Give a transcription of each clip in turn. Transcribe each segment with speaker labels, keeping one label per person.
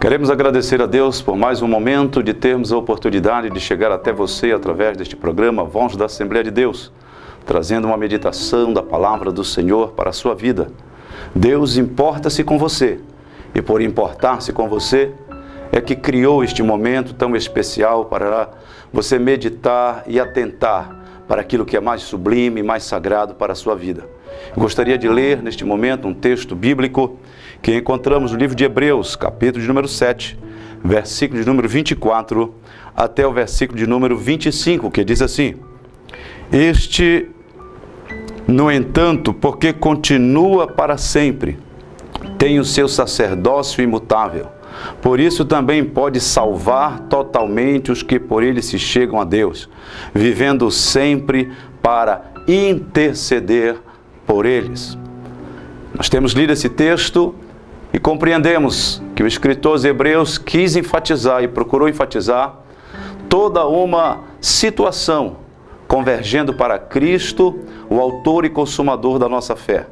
Speaker 1: Queremos agradecer a Deus por mais um momento de termos a oportunidade de chegar até você através deste programa Voz da Assembleia de Deus, trazendo uma meditação da palavra do Senhor para a sua vida. Deus importa-se com você, e por importar-se com você, é que criou este momento tão especial para você meditar e atentar para aquilo que é mais sublime e mais sagrado para a sua vida. Eu gostaria de ler neste momento um texto bíblico que encontramos no livro de Hebreus, capítulo de número 7, versículo de número 24 até o versículo de número 25, que diz assim: Este, no entanto, porque continua para sempre, tem o seu sacerdócio imutável. Por isso também pode salvar totalmente os que por ele se chegam a Deus, vivendo sempre para interceder por eles. Nós temos lido esse texto e compreendemos que o escritor aos Hebreus quis enfatizar e procurou enfatizar toda uma situação convergendo para Cristo, o autor e consumador da nossa fé.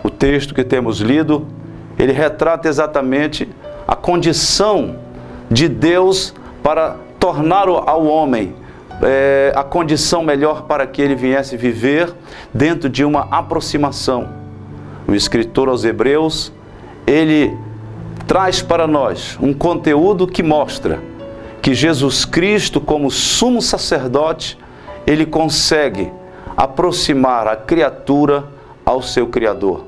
Speaker 1: O texto que temos lido, ele retrata exatamente a condição de Deus para tornar ao homem a condição melhor para que ele viesse viver dentro de uma aproximação. O escritor aos Hebreus, ele traz para nós um conteúdo que mostra que Jesus Cristo, como sumo sacerdote, ele consegue aproximar a criatura ao seu Criador.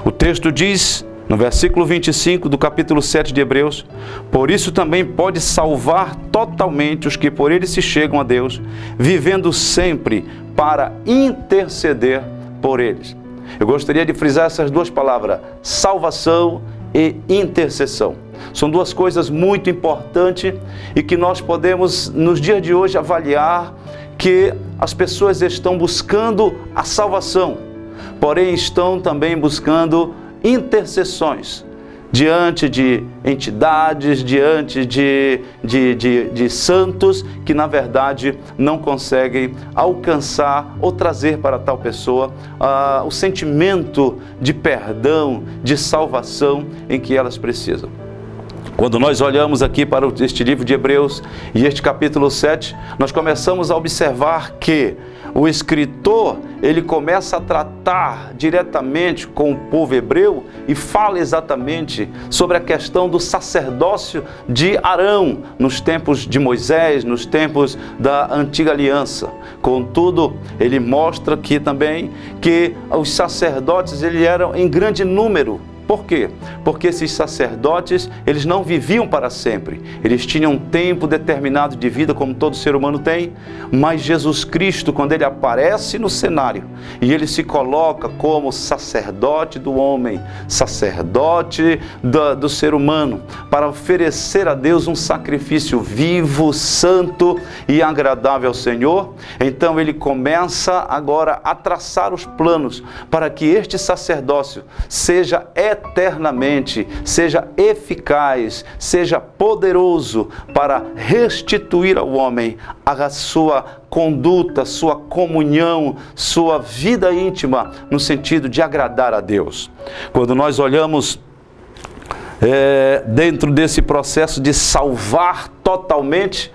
Speaker 1: O texto diz, no versículo 25 do capítulo 7 de Hebreus: Por isso também pode salvar totalmente os que por ele se chegam a Deus, vivendo sempre para interceder por eles. Eu gostaria de frisar essas duas palavras, salvação e intercessão. São duas coisas muito importantes e que nós podemos, nos dias de hoje, avaliar que as pessoas estão buscando a salvação, porém estão também buscando intercessões diante de entidades, diante de santos que na verdade não conseguem alcançar ou trazer para tal pessoa o sentimento de perdão, de salvação em que elas precisam. Quando nós olhamos aqui para este livro de Hebreus e este capítulo 7, nós começamos a observar que o escritor, ele começa a tratar diretamente com o povo hebreu e fala exatamente sobre a questão do sacerdócio de Arão, nos tempos de Moisés, nos tempos da antiga aliança. Contudo, ele mostra aqui também que os sacerdotes, eles eram em grande número. Por quê? Porque esses sacerdotes, eles não viviam para sempre. Eles tinham um tempo determinado de vida, como todo ser humano tem. Mas Jesus Cristo, quando ele aparece no cenário e ele se coloca como sacerdote do homem, sacerdote do ser humano, para oferecer a Deus um sacrifício vivo, santo e agradável ao Senhor, então ele começa agora a traçar os planos para que este sacerdócio seja eternamente, seja eficaz, seja poderoso para restituir ao homem a sua conduta, sua comunhão, sua vida íntima, no sentido de agradar a Deus. Quando nós olhamos dentro desse processo de salvar totalmente,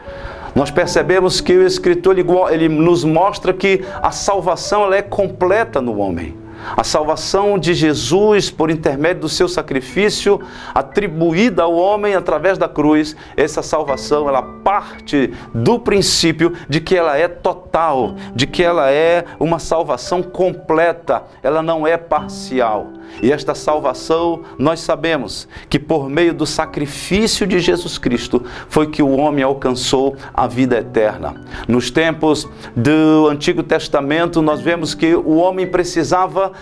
Speaker 1: nós percebemos que o escritor ele nos mostra que a salvação ela é completa no homem. A salvação de Jesus, por intermédio do seu sacrifício, atribuída ao homem através da cruz, essa salvação, ela parte do princípio de que ela é total, de que ela é uma salvação completa, ela não é parcial. E esta salvação, nós sabemos que por meio do sacrifício de Jesus Cristo, foi que o homem alcançou a vida eterna. Nos tempos do Antigo Testamento, nós vemos que o homem precisava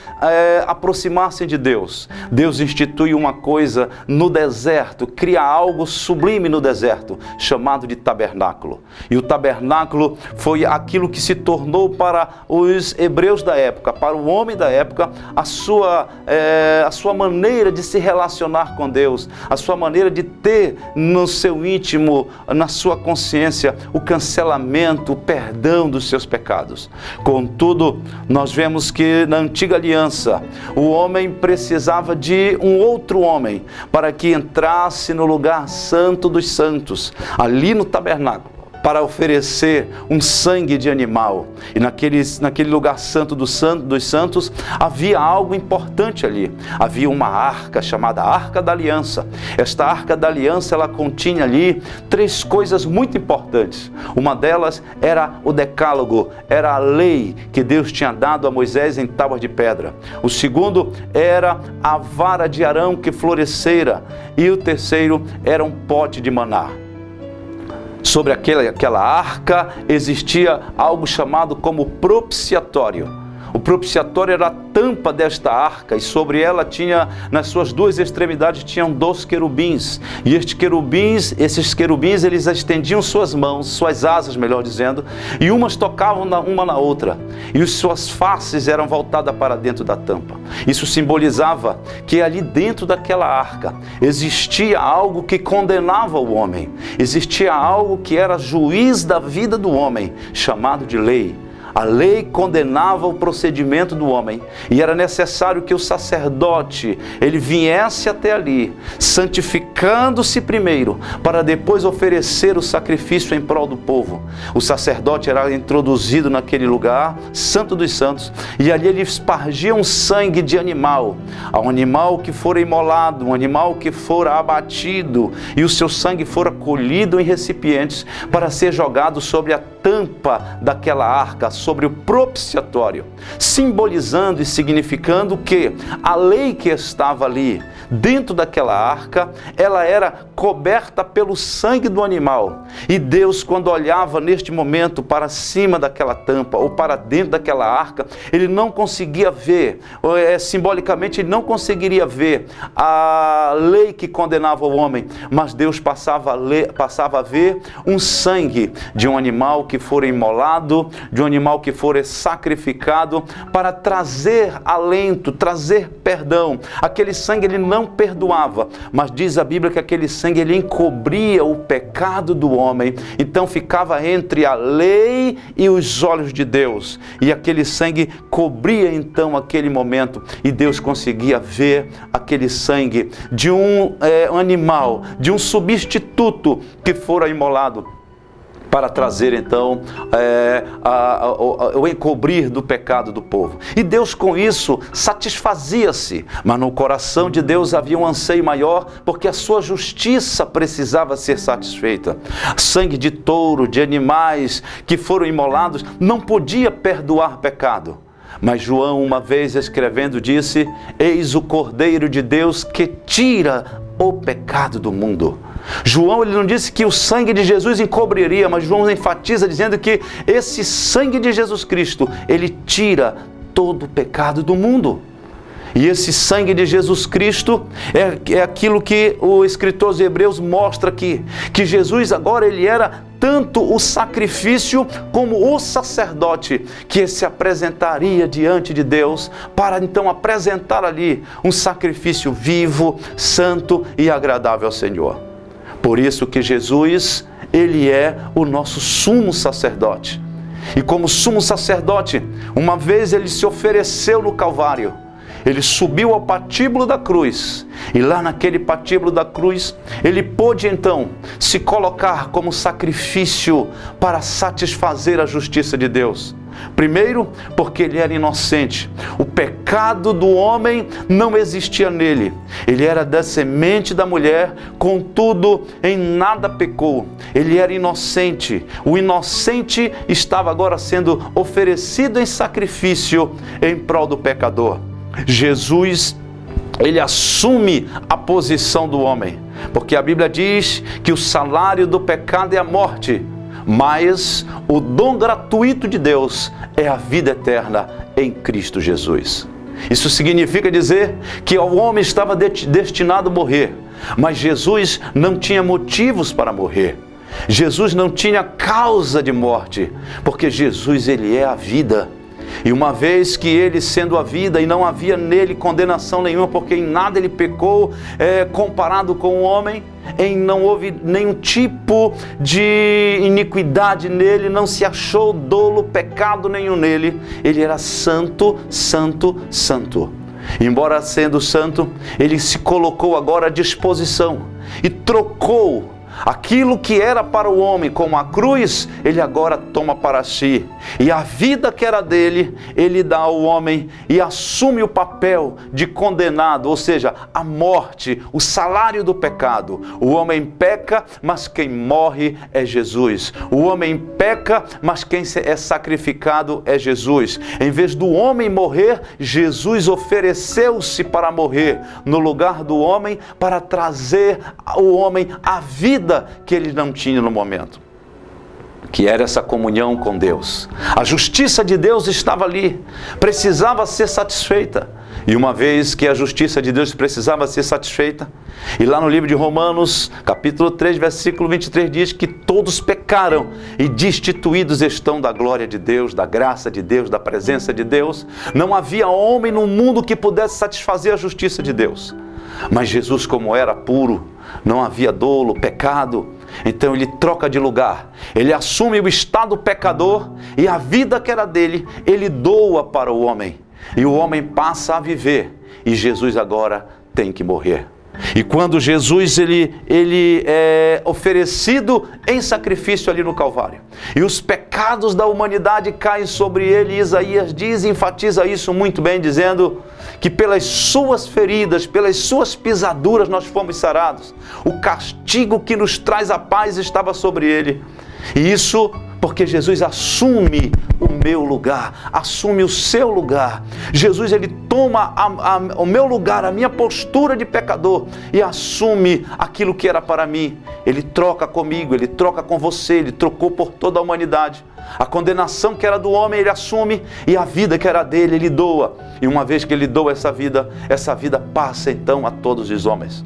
Speaker 1: aproximar-se de Deus. Deus institui uma coisa no deserto, cria algo sublime no deserto, chamado de tabernáculo. E o tabernáculo foi aquilo que se tornou para os hebreus da época, para o homem da época, a sua a sua maneira de se relacionar com Deus, a sua maneira de ter no seu íntimo, na sua consciência, o cancelamento, o perdão dos seus pecados. Contudo, nós vemos que na antiga aliança, o homem precisava de um outro homem para que entrasse no lugar santo dos santos, ali no tabernáculo, para oferecer um sangue de animal. E naquele lugar santo dos santos havia algo importante ali. Havia uma arca chamada Arca da Aliança. Esta Arca da Aliança, ela continha ali 3 coisas muito importantes. Uma delas era o decálogo, era a lei que Deus tinha dado a Moisés em tábuas de pedra. O segundo era a vara de Arão que florescera. E o terceiro era um pote de maná. Sobre aquela arca existia algo chamado como propiciatório. O propiciatório era a tampa desta arca e sobre ela tinha, nas suas 2 extremidades, tinham 2 querubins. E esses querubins, eles estendiam suas mãos, suas asas, melhor dizendo, e umas tocavam uma na outra. E as suas faces eram voltadas para dentro da tampa. Isso simbolizava que ali dentro daquela arca existia algo que condenava o homem. Existia algo que era juiz da vida do homem, chamado de lei. A lei condenava o procedimento do homem e era necessário que o sacerdote, ele viesse até ali, santificando-se primeiro, para depois oferecer o sacrifício em prol do povo. O sacerdote era introduzido naquele lugar, santo dos santos, e ali ele espargia um sangue de animal, um animal que fora imolado, um animal que fora abatido, e o seu sangue fora colhido em recipientes para ser jogado sobre a tampa daquela arca, sobre o propiciatório, simbolizando e significando que a lei que estava ali dentro daquela arca, ela era coberta pelo sangue do animal. E Deus, quando olhava neste momento para cima daquela tampa ou para dentro daquela arca, ele não conseguia ver, simbolicamente ele não conseguiria ver a lei que condenava o homem, mas Deus passava a ver um sangue de um animal que fora imolado, de um animal que fora sacrificado para trazer alento, trazer perdão. Aquele sangue ele não perdoava, mas diz a Bíblia que aquele sangue ele encobria o pecado do homem, então ficava entre a lei e os olhos de Deus, e aquele sangue cobria então aquele momento, e Deus conseguia ver aquele sangue de um animal, de um substituto que fora imolado, para trazer então o encobrir do pecado do povo. E Deus com isso satisfazia-se, mas no coração de Deus havia um anseio maior, porque a sua justiça precisava ser satisfeita. Sangue de touro, de animais que foram imolados, não podia perdoar pecado. Mas João, uma vez escrevendo, disse: eis o Cordeiro de Deus que tira o pecado do mundo. João, ele não disse que o sangue de Jesus encobriria, mas João enfatiza dizendo que esse sangue de Jesus Cristo, ele tira todo o pecado do mundo. E esse sangue de Jesus Cristo é aquilo que o escritor aos Hebreus mostra aqui, que Jesus agora ele era tanto o sacrifício como o sacerdote que se apresentaria diante de Deus para então apresentar ali um sacrifício vivo, santo e agradável ao Senhor. Por isso que Jesus, ele é o nosso sumo sacerdote. E como sumo sacerdote, uma vez ele se ofereceu no Calvário. Ele subiu ao patíbulo da cruz, e lá naquele patíbulo da cruz, ele pôde então se colocar como sacrifício para satisfazer a justiça de Deus. Primeiro, porque ele era inocente. O pecado do homem não existia nele. Ele era da semente da mulher, contudo, em nada pecou. Ele era inocente. O inocente estava agora sendo oferecido em sacrifício em prol do pecador. Jesus, ele assume a posição do homem, porque a Bíblia diz que o salário do pecado é a morte, mas o dom gratuito de Deus é a vida eterna em Cristo Jesus. Isso significa dizer que o homem estava destinado a morrer, mas Jesus não tinha motivos para morrer. Jesus não tinha causa de morte, porque Jesus ele é a vida. E uma vez que ele, sendo a vida, e não havia nele condenação nenhuma, porque em nada ele pecou, comparado com o homem, não houve nenhum tipo de iniquidade nele, não se achou dolo, pecado nenhum nele. Ele era santo, santo, santo. Embora sendo santo, ele se colocou agora à disposição e trocou aquilo que era para o homem, como a cruz, ele agora toma para si. E a vida que era dele, ele dá ao homem e assume o papel de condenado, ou seja, a morte, o salário do pecado. O homem peca, mas quem morre é Jesus. O homem peca, mas quem é sacrificado é Jesus. Em vez do homem morrer, Jesus ofereceu-se para morrer no lugar do homem, para trazer ao homem a vida que ele não tinha no momento, que era essa comunhão com Deus. A justiça de Deus estava ali, precisava ser satisfeita. E uma vez que a justiça de Deus precisava ser satisfeita, e lá no livro de Romanos, capítulo 3, versículo 23, diz que todos pecaram e destituídos estão da glória de Deus, da graça de Deus, da presença de Deus. Não havia homem no mundo que pudesse satisfazer a justiça de Deus. Mas Jesus, como era puro, não havia dolo, pecado, então ele troca de lugar, ele assume o estado pecador e a vida que era dele, ele doa para o homem. E o homem passa a viver e Jesus agora tem que morrer. E quando Jesus ele é oferecido em sacrifício ali no Calvário, e os pecados da humanidade caem sobre ele, Isaías diz, enfatiza isso muito bem, dizendo que pelas suas feridas, pelas suas pisaduras nós fomos sarados. O castigo que nos traz a paz estava sobre ele. E isso porque Jesus assume o meu lugar, assume o seu lugar. Jesus, ele toma o meu lugar, a minha postura de pecador e assume aquilo que era para mim. Ele troca comigo, ele troca com você, ele trocou por toda a humanidade. A condenação que era do homem, ele assume, e a vida que era dele, ele doa. E uma vez que ele doa essa vida passa então a todos os homens.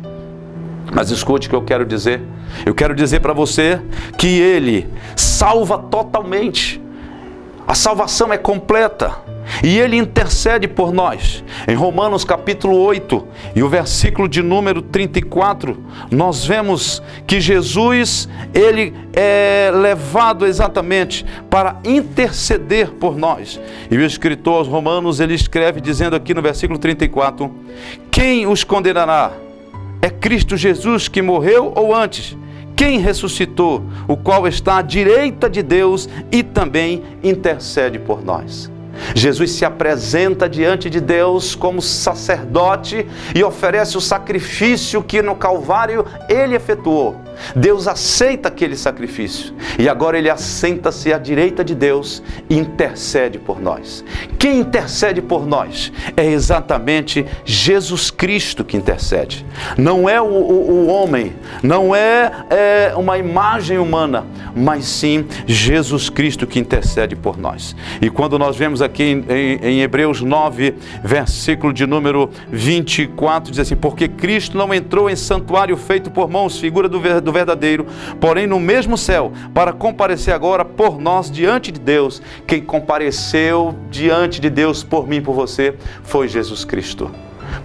Speaker 1: Mas escute o que eu quero dizer. Eu quero dizer para você que ele salva totalmente. A salvação é completa. E ele intercede por nós. Em Romanos capítulo 8 e o versículo de número 34, nós vemos que Jesus, ele é levado exatamente para interceder por nós. E o escritor aos Romanos, ele escreve dizendo aqui no versículo 34, quem os condenará? É Cristo Jesus que morreu ou antes? Quem ressuscitou, o qual está à direita de Deus e também intercede por nós. Jesus se apresenta diante de Deus como sacerdote e oferece o sacrifício que no Calvário ele efetuou. Deus aceita aquele sacrifício e agora ele assenta-se à direita de Deus e intercede por nós. Quem intercede por nós? É exatamente Jesus Cristo que intercede. Não é o homem, não é uma imagem humana, mas sim Jesus Cristo que intercede por nós. E quando nós vemos aqui em Hebreus 9, versículo de número 24, diz assim, porque Cristo não entrou em santuário feito por mãos, figura do verdadeiro, porém no mesmo céu, para comparecer agora por nós diante de Deus. Quem compareceu diante de Deus por mim e por você foi Jesus Cristo.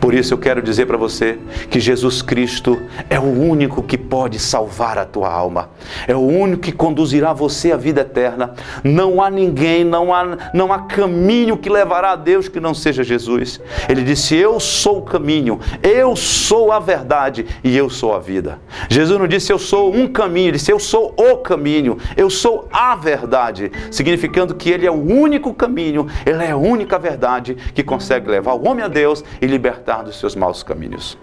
Speaker 1: Por isso eu quero dizer para você que Jesus Cristo é o único que pode salvar a tua alma. É o único que conduzirá você à vida eterna. Não há ninguém, não há caminho que levará a Deus que não seja Jesus. Ele disse, eu sou o caminho, eu sou a verdade e eu sou a vida. Jesus não disse eu sou um caminho, ele disse eu sou o caminho, eu sou a verdade. Significando que ele é o único caminho, ele é a única verdade que consegue levar o homem a Deus e libertar dos seus maus caminhos.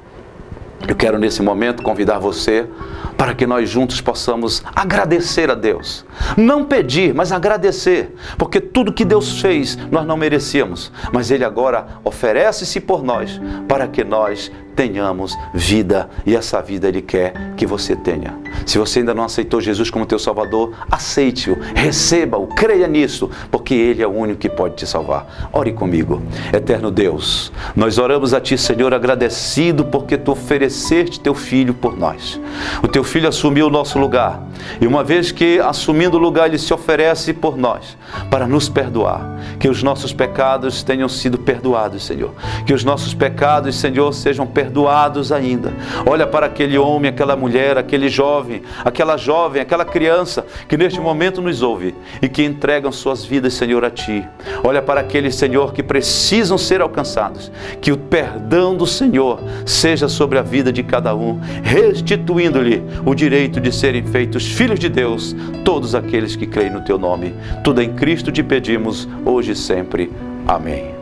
Speaker 1: Eu quero nesse momento convidar você para que nós juntos possamos agradecer a Deus. Não pedir, mas agradecer, porque tudo que Deus fez nós não merecíamos, mas Ele agora oferece-se por nós para que nós tenhamos vida, e essa vida Ele quer que você tenha. Se você ainda não aceitou Jesus como teu Salvador, aceite-o, receba-o, creia nisso, porque Ele é o único que pode te salvar. Ore comigo. Eterno Deus, nós oramos a Ti, Senhor, agradecido porque Tu ofereceste Teu Filho por nós. O Teu Filho assumiu o nosso lugar, e uma vez que assumindo o lugar, Ele se oferece por nós, para nos perdoar, que os nossos pecados tenham sido perdoados, Senhor, que os nossos pecados, Senhor, sejam perdoados ainda. Olha para aquele homem, aquela mulher, aquele jovem, aquela criança que neste momento nos ouve e que entregam suas vidas, Senhor, a Ti. Olha para aqueles, Senhor, que precisam ser alcançados, que o perdão do Senhor seja sobre a vida de cada um, restituindo-lhe o direito de serem feitos filhos de Deus, todos aqueles que creem no Teu nome. Tudo em Cristo te pedimos, hoje e sempre. Amém.